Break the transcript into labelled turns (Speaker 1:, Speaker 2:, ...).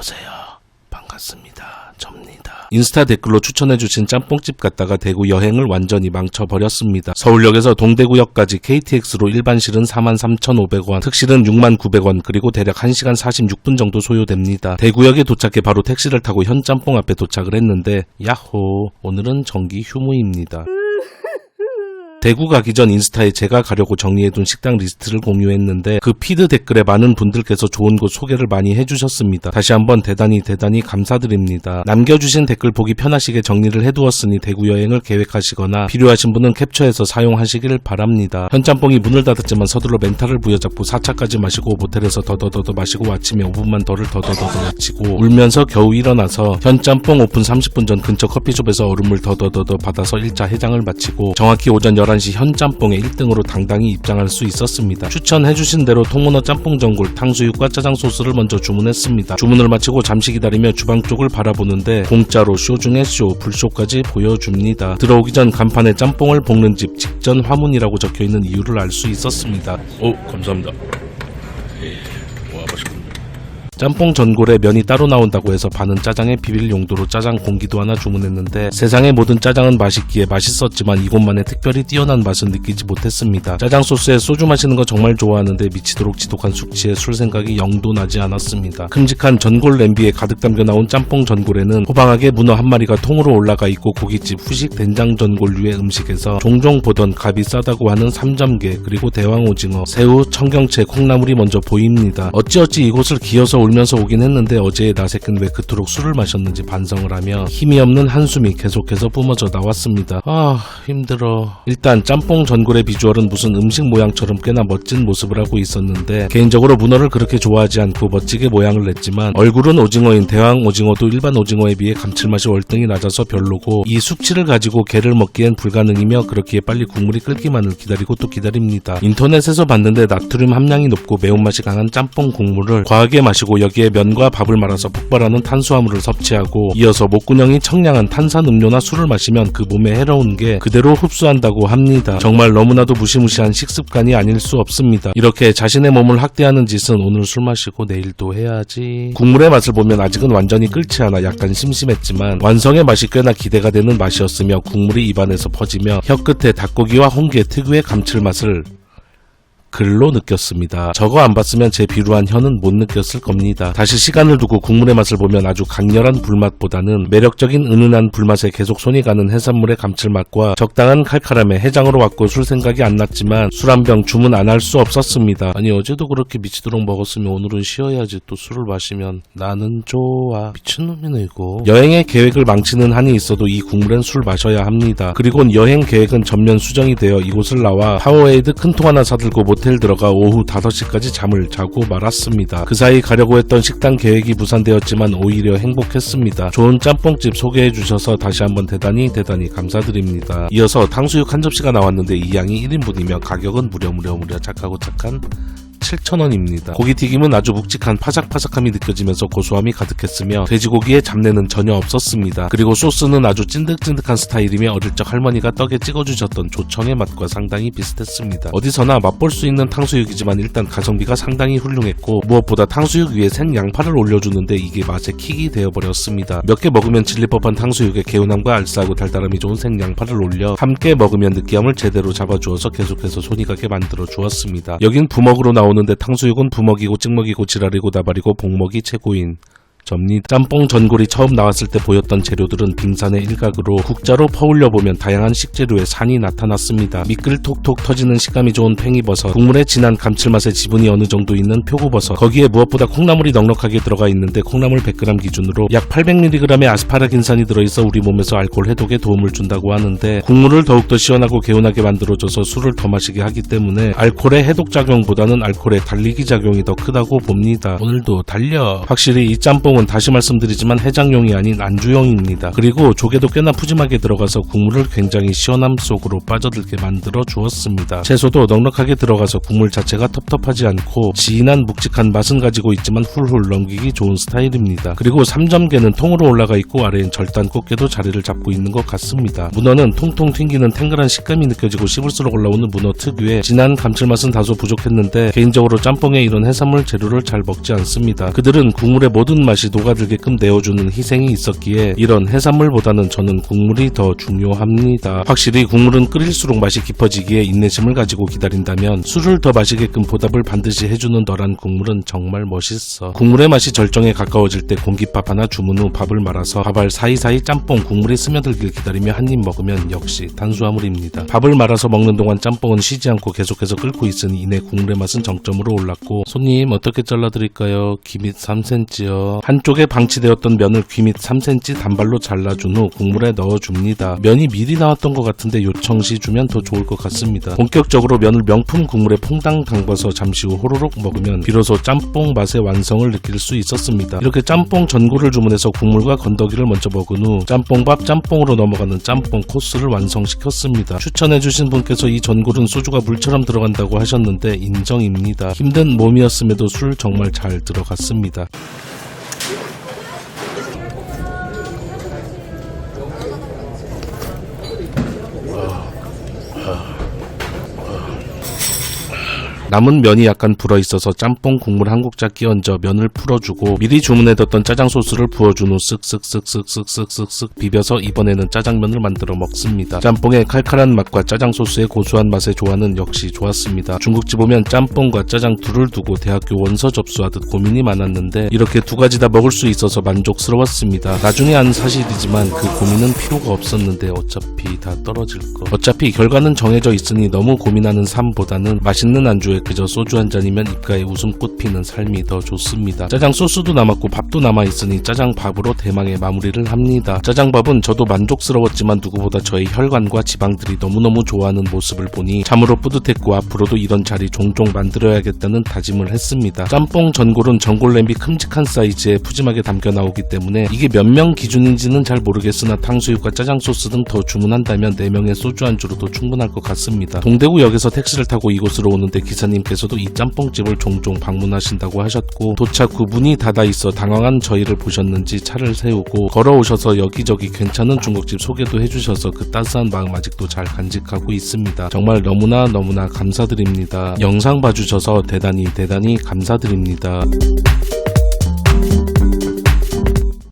Speaker 1: 어서오세요. 반갑습니다. 접니다. 인스타 댓글로 추천해주신 짬뽕집 갔다가 대구 여행을 완전히 망쳐버렸습니다. 서울역에서 동대구역까지 KTX로 일반실은 43,500원, 특실은 69,900원, 그리고 대략 1시간 46분 정도 소요됩니다. 대구역에 도착해 바로 택시를 타고 현짬뽕 앞에 도착을 했는데 야호, 오늘은 정기 휴무입니다. 대구 가기 전 인스타에 제가 가려고 정리해둔 식당 리스트를 공유했는데 그 피드 댓글에 많은 분들께서 좋은 곳 소개를 많이 해주셨습니다. 다시 한번 대단히 감사드립니다. 남겨주신 댓글 보기 편하시게 정리를 해두었으니 대구 여행을 계획하시거나 필요하신 분은 캡처해서 사용하시길 바랍니다. 현짬뽕이 문을 닫았지만 서둘러 멘탈을 부여잡고 4차까지 마시고 모텔에서 더더더 마시고 아침에 5분만 더를 더더더 외치고 울면서 겨우 일어나서 현짬뽕 오픈 30분 전 근처 커피숍에서 얼음물 더더더 받아서 1차 해장을 마치고 정확히 오전 11시 현짬뽕에 1등으로 당당히 입장할 수 있었습니다. 추천해주신 대로 통문어 짬뽕 전골, 탕수육과 짜장 소스를 먼저 주문했습니다. 주문을 마치고 잠시 기다리며 주방 쪽을 바라보는데 공짜로 쇼 중에 쇼, 불쇼까지 보여줍니다. 들어오기 전 간판에 짬뽕을 볶는 집 직전 화문이라고 적혀있는 이유를 알 수 있었습니다. 오, 감사합니다. 와, 맛있겠네. 짬뽕 전골에 면이 따로 나온다고 해서 반은 짜장에 비빌 용도로 짜장 공기도 하나 주문했는데 세상의 모든 짜장은 맛있기에 맛있었지만 이곳만의 특별히 뛰어난 맛은 느끼지 못했습니다. 짜장 소스에 소주 마시는 거 정말 좋아하는데 미치도록 지독한 숙취에 술 생각이 영도 나지 않았습니다. 큼직한 전골 냄비에 가득 담겨 나온 짬뽕 전골에는 호방하게 문어 한 마리가 통으로 올라가 있고 고깃집 후식 된장 전골류의 음식에서 종종 보던 값이 싸다고 하는 삼점게, 그리고 대왕오징어, 새우, 청경채, 콩나물이 먼저 보입니다. 어찌어찌 이곳을 기어서 울면서 오긴 했는데 어제의 나 새끼는 왜 그토록 술을 마셨는지 반성을 하며 힘이 없는 한숨이 계속해서 뿜어져 나왔습니다. 아, 힘들어. 일단 짬뽕 전골의 비주얼은 무슨 음식 모양처럼 꽤나 멋진 모습을 하고 있었는데 개인적으로 문어를 그렇게 좋아하지 않고 멋지게 모양을 냈지만 얼굴은 오징어인 대왕 오징어도 일반 오징어에 비해 감칠맛이 월등히 낮아서 별로고 이 숙취를 가지고 게를 먹기엔 불가능이며 그렇기에 빨리 국물이 끓기만을 기다리고 또 기다립니다. 인터넷에서 봤는데 나트륨 함량이 높고 매운맛이 강한 짬뽕 국물을 과하게 마시고 여기에 면과 밥을 말아서 폭발하는 탄수화물을 섭취하고 이어서 목구멍이 청량한 탄산음료나 술을 마시면 그 몸에 해로운 게 그대로 흡수한다고 합니다. 정말 너무나도 무시무시한 식습관이 아닐 수 없습니다. 이렇게 자신의 몸을 학대하는 짓은 오늘 술 마시고 내일도 해야지. 국물의 맛을 보면 아직은 완전히 끓지 않아 약간 심심했지만 완성의 맛이 꽤나 기대가 되는 맛이었으며 국물이 입안에서 퍼지며 혀끝에 닭고기와 홍게 특유의 감칠맛을 글로 느꼈습니다. 저거 안 봤으면 제 비루한 혀는 못 느꼈을 겁니다. 다시 시간을 두고 국물의 맛을 보면 아주 강렬한 불맛보다는 매력적인 은은한 불맛에 계속 손이 가는 해산물의 감칠맛과 적당한 칼칼함에 해장으로 왔고 술 생각이 안 났지만 술 한 병 주문 안 할 수 없었습니다. 아니 어제도 그렇게 미치도록 먹었으면 오늘은 쉬어야지. 또 술을 마시면 나는 좋아. 미친놈이네 이거. 여행의 계획을 망치는 한이 있어도 이 국물엔 술 마셔야 합니다. 그리고 여행 계획은 전면 수정이 되어 이곳을 나와 파워에이드 큰 통 하나 사들고 모텔 들어가 오후 5시까지 잠을 자고 말았습니다. 그 사이 가려고 했던 식당 계획이 무산되었지만 오히려 행복했습니다. 좋은 짬뽕집 소개해 주셔서 다시 한번 대단히 감사드립니다. 이어서 탕수육 한 접시가 나왔는데 이 양이 1인분이며 가격은 무려 착하고 착한 7,000원입니다. 고기튀김은 아주 묵직한 파삭파삭함이 느껴지면서 고소함이 가득했으며 돼지고기의 잡내는 전혀 없었습니다. 그리고 소스는 아주 찐득찐득한 스타일이며 어릴 적 할머니가 떡에 찍어주셨던 조청의 맛과 상당히 비슷했습니다. 어디서나 맛볼 수 있는 탕수육이지만 일단 가성비가 상당히 훌륭했고 무엇보다 탕수육 위에 생양파를 올려주는데 이게 맛의 킥이 되어버렸습니다. 몇 개 먹으면 질릴 법한 탕수육에 개운함과 알싸하고 달달함이 좋은 생양파를 올려 함께 먹으면 느끼함을 제대로 잡아주어서 계속해서 손이 가게 만들어 주었습니다. 여긴 부먹으로 나오는데 탕수육은 부먹이고 찍먹이고 지랄이고 나발이고 복먹이 최고인 접니다. 짬뽕 전골이 처음 나왔을 때 보였던 재료들은 빙산의 일각으로 국자로 퍼올려보면 다양한 식재료의 산이 나타났습니다. 미끌 톡톡 터지는 식감이 좋은 팽이버섯, 국물의 진한 감칠맛의 지분이 어느 정도 있는 표고버섯, 거기에 무엇보다 콩나물이 넉넉하게 들어가 있는데 콩나물 100g 기준으로 약 800mg의 아스파라긴산이 들어있어 우리 몸에서 알코올 해독에 도움을 준다고 하는데 국물을 더욱더 시원하고 개운하게 만들어줘서 술을 더 마시게 하기 때문에 알코올의 해독작용보다는 알코올의 달리기 작용이 더 크다고 봅니다. 오늘도 달려. 확실히 이 짬뽕 다시 말씀드리지만 해장용이 아닌 안주용입니다. 그리고 조개도 꽤나 푸짐하게 들어가서 국물을 굉장히 시원함 속으로 빠져들게 만들어 주었습니다. 채소도 넉넉하게 들어가서 국물 자체가 텁텁하지 않고 진한 묵직한 맛은 가지고 있지만 훌훌 넘기기 좋은 스타일입니다. 그리고 삼점게는 통으로 올라가 있고 아래엔 절단 꽃게도 자리를 잡고 있는 것 같습니다. 문어는 통통 튕기는 탱글한 식감이 느껴지고 씹을수록 올라오는 문어 특유의 진한 감칠맛은 다소 부족했는데 개인적으로 짬뽕에 이런 해산물 재료를 잘 먹지 않습니다. 그들은 국물의 모든 맛이 맛이 녹아들게끔 내어주는 희생이 있었기에 이런 해산물보다는 저는 국물이 더 중요합니다. 확실히 국물은 끓일수록 맛이 깊어지기에 인내심을 가지고 기다린다면 술을 더 마시게끔 보답을 반드시 해주는 너란 국물은 정말 멋있어. 국물의 맛이 절정에 가까워질 때 공깃밥 하나 주문 후 밥을 말아서 밥알 사이사이 짬뽕 국물이 스며들길 기다리며 한 입 먹으면 역시 탄수화물입니다. 밥을 말아서 먹는 동안 짬뽕은 쉬지 않고 계속해서 끓고 있으니 이내 국물의 맛은 정점으로 올랐고 손님 어떻게 잘라드릴까요? 귀 밑 3cm요. 한쪽에 방치되었던 면을 귀 밑 3cm 단발로 잘라준 후 국물에 넣어줍니다. 면이 미리 나왔던 것 같은데 요청 시 주면 더 좋을 것 같습니다. 본격적으로 면을 명품 국물에 퐁당 담궈서 잠시 후 호로록 먹으면 비로소 짬뽕 맛의 완성을 느낄 수 있었습니다. 이렇게 짬뽕 전골을 주문해서 국물과 건더기를 먼저 먹은 후 짬뽕밥 짬뽕으로 넘어가는 짬뽕 코스를 완성시켰습니다. 추천해주신 분께서 이 전골은 소주가 물처럼 들어간다고 하셨는데 인정입니다. 힘든 몸이었음에도 술 정말 잘 들어갔습니다. 남은 면이 약간 불어있어서 짬뽕 국물 한 국자 끼얹어 면을 풀어주고 미리 주문해뒀던 짜장 소스를 부어준 후 쓱쓱쓱쓱쓱쓱쓱쓱 비벼서 이번에는 짜장면을 만들어 먹습니다. 짬뽕의 칼칼한 맛과 짜장 소스의 고소한 맛의 조화는 역시 좋았습니다. 중국집 오면 짬뽕과 짜장 둘을 두고 대학교 원서 접수하듯 고민이 많았는데 이렇게 두 가지 다 먹을 수 있어서 만족스러웠습니다. 나중에 안 사실이지만 그 고민은 필요가 없었는데 어차피 다 떨어질 거. 어차피 결과는 정해져 있으니 너무 고민하는 삶보다는 맛있는 안주에 그저 소주 한 잔이면 입가에 웃음꽃 피는 삶이 더 좋습니다. 짜장 소스도 남았고 밥도 남아있으니 짜장밥으로 대망의 마무리를 합니다. 짜장밥은 저도 만족스러웠지만 누구보다 저의 혈관과 지방들이 너무너무 좋아하는 모습을 보니 참으로 뿌듯했고 앞으로도 이런 자리 종종 만들어야겠다는 다짐을 했습니다. 짬뽕 전골은 전골 냄비 큼직한 사이즈에 푸짐하게 담겨 나오기 때문에 이게 몇 명 기준인지는 잘 모르겠으나 탕수육과 짜장 소스 등 더 주문한다면 4명의 소주 안주로도 충분할 것 같습니다. 동대구역에서 택시를 타고 이곳으로 오는데 기사님께서도 이 짬뽕집을 종종 방문하신다고 하셨고 도착 후 문이 닫아 있어 당황한 저희를 보셨는지 차를 세우고 걸어오셔서 여기저기 괜찮은 중국집 소개도 해주셔서 그 따스한 마음 아직도 잘 간직하고 있습니다. 정말 너무나 감사드립니다. 영상 봐주셔서 대단히 감사드립니다.